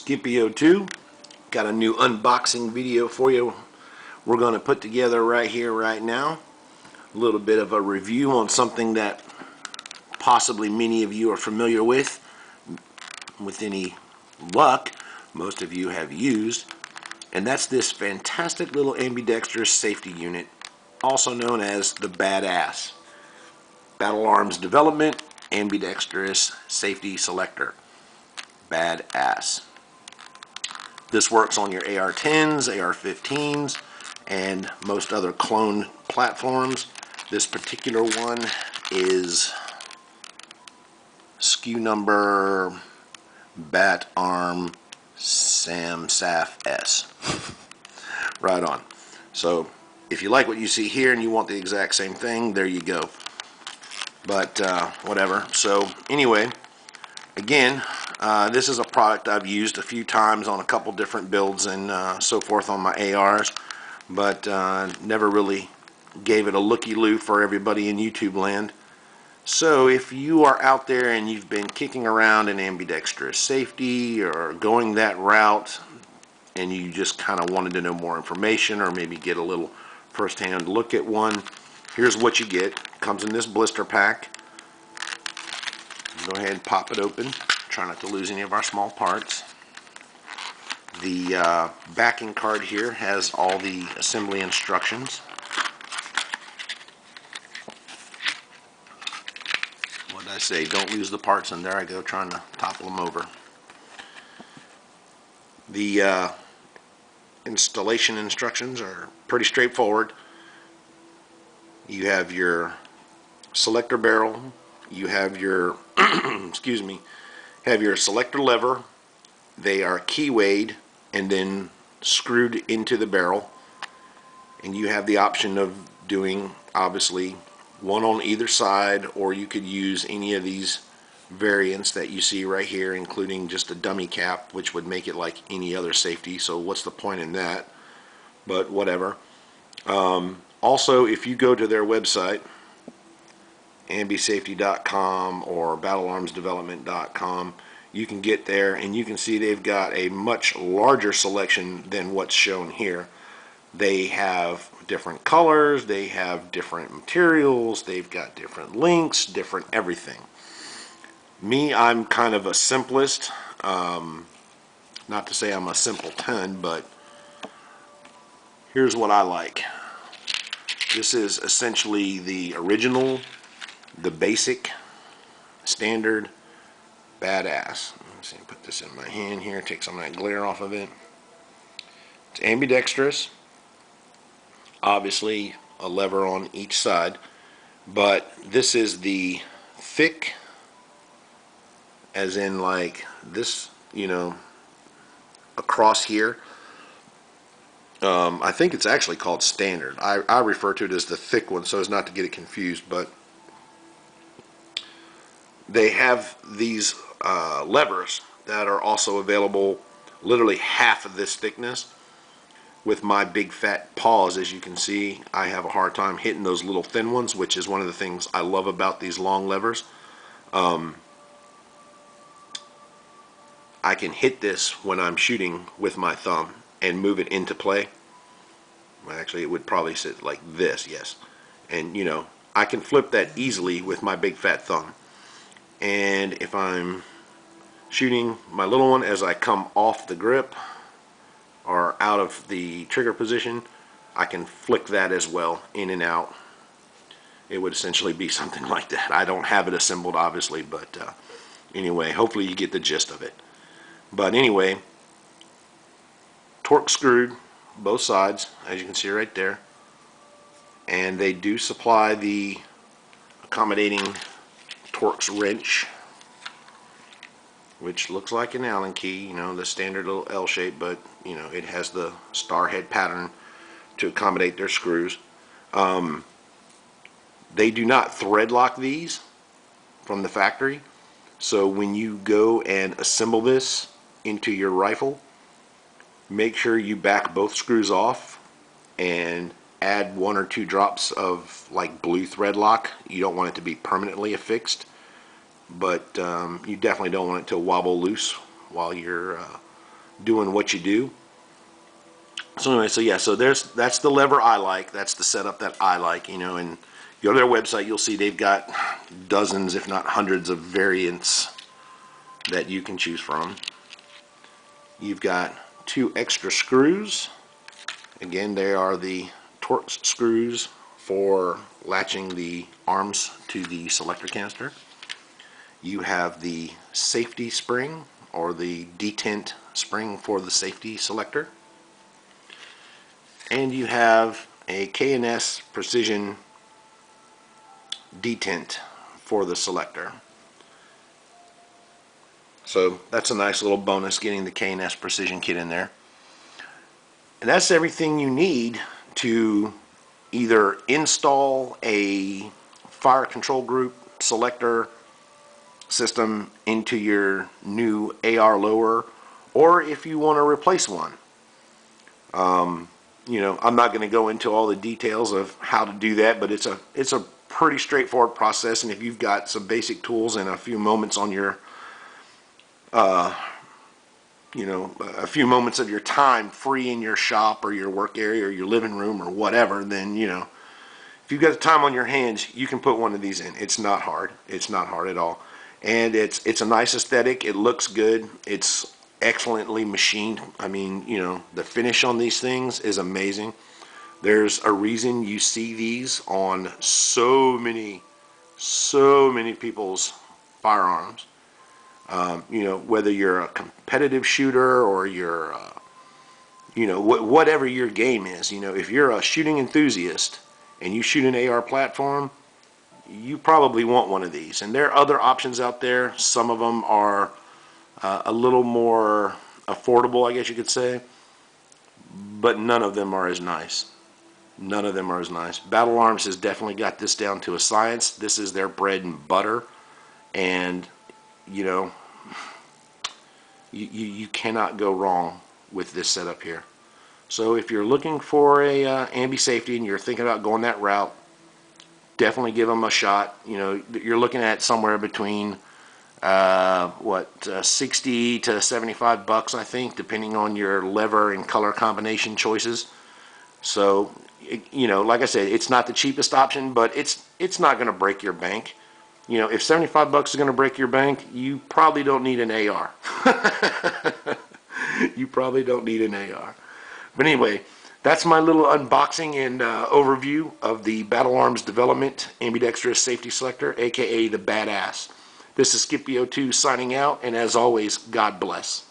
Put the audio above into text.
Scipio2. Got a new unboxing video for you we're going to put together right here, right now. A little bit of a review on something that possibly many of you are familiar with. With any luck, most of you have used. And that's this fantastic little ambidextrous safety unit, also known as the Badass. Battle Arms Development Ambidextrous Safety Selector. Badass. This works on your AR-10s, AR-15s, and most other clone platforms. This particular one is SKU number Bat Arm Sam Saf S. Right on. So if you like what you see here and you want the exact same thing, there you go. But whatever. So anyway, again, this is a product I've used a few times on a couple different builds and so forth on my ARs, but never really gave it a looky-loo for everybody in YouTube land. So if you are out there and you've been kicking around in ambidextrous safety or going that route and you just kind of wanted to know more information or maybe get a little first-hand look at one, here's what you get. It comes in this blister pack. Go ahead and pop it open. Try not to lose any of our small parts. The backing card here has all the assembly instructions. What did I say? Don't lose the parts, and there I go trying to topple them over. The installation instructions are pretty straightforward. You have your selector barrel. You have your excuse me, have your selector lever. They are keywayed and then screwed into the barrel, and you have the option of doing obviously one on either side, or you could use any of these variants that you see right here, including just a dummy cap, which would make it like any other safety. So what's the point in that? But whatever. Also, if you go to their website, ambisafety.com or battlearmsdevelopment.com, you can get there and you can see they've got a much larger selection than what's shown here. They have different colors, they have different materials, they've got different links, different everything. Me, I'm kind of a simplist. Not to say I'm a simpleton, but here's what I like. This is essentially the original, the basic, standard Badass. Let's see, put this in my hand here, take some of that glare off of it. It's ambidextrous. Obviously, a lever on each side, but this is the thick, as in like this, you know, across here. I think it's actually called standard. I refer to it as the thick one so as not to get it confused, but they have these levers that are also available literally half of this thickness. With my big fat paws, as you can see, I have a hard time hitting those little thin ones, which is one of the things I love about these long levers. I can hit this when I'm shooting with my thumb and move it into play. Well, actually, it would probably sit like this, yes. And, you know, I can flip that easily with my big fat thumb. And if I'm shooting my little one, as I come off the grip or out of the trigger position, I can flick that as well, in and out. It would essentially be something like that. I don't have it assembled, obviously, but anyway, hopefully you get the gist of it. But anyway, torque screwed, both sides, as you can see right there. And they do supply the accommodating Torx wrench, which looks like an Allen key, you know, the standard little L shape, but you know, it has the star head pattern to accommodate their screws. They do not thread lock these from the factory, so when you go and assemble this into your rifle, make sure you back both screws off and add 1 or 2 drops of like blue thread lock. You don't want it to be permanently affixed, but you definitely don't want it to wobble loose while you're doing what you do. So anyway, so yeah, so that's the lever I like. That's the setup that I like, you know, and go to their website, you'll see they've got dozens, if not hundreds, of variants that you can choose from. You've got 2 extra screws. Again, they are the Torx screws for latching the arms to the selector canister. You have the safety spring, or the detent spring for the safety selector. And you have a K&S precision detent for the selector. So that's a nice little bonus, getting the K&S precision kit in there. And that's everything you need to either install a fire control group selector system into your new AR lower, or if you want to replace one. You know, I'm not going to go into all the details of how to do that, but it's a pretty straightforward process, and if you've got some basic tools and a few moments on your you know, a few moments of your time free in your shop or your work area or your living room or whatever, then, you know, if you've got the time on your hands, you can put one of these in. It's not hard. It's not hard at all. And it's a nice aesthetic. It looks good. It's excellently machined. I mean, you know, the finish on these things is amazing. There's a reason you see these on so many people's firearms. You know, whether you're a competitive shooter or you're, you know, whatever your game is, you know, if you're a shooting enthusiast and you shoot an AR platform, you probably want one of these. And there are other options out there. Some of them are a little more affordable, I guess you could say, but none of them are as nice. None of them are as nice. Battle Arms has definitely got this down to a science. This is their bread and butter, and you know, you cannot go wrong with this setup here. So if you're looking for a ambi safety and you're thinking about going that route, definitely give them a shot. You know, you're looking at somewhere between 60 to 75 bucks, I think, depending on your lever and color combination choices. So, you know, like I said, it's not the cheapest option, but it's not going to break your bank. You know, if 75 bucks is going to break your bank, you probably don't need an AR. You probably don't need an AR. But anyway, that's my little unboxing and overview of the Battle Arms Development Ambidextrous Safety Selector, aka the Badass. This is Skippy02 signing out, and as always, God bless.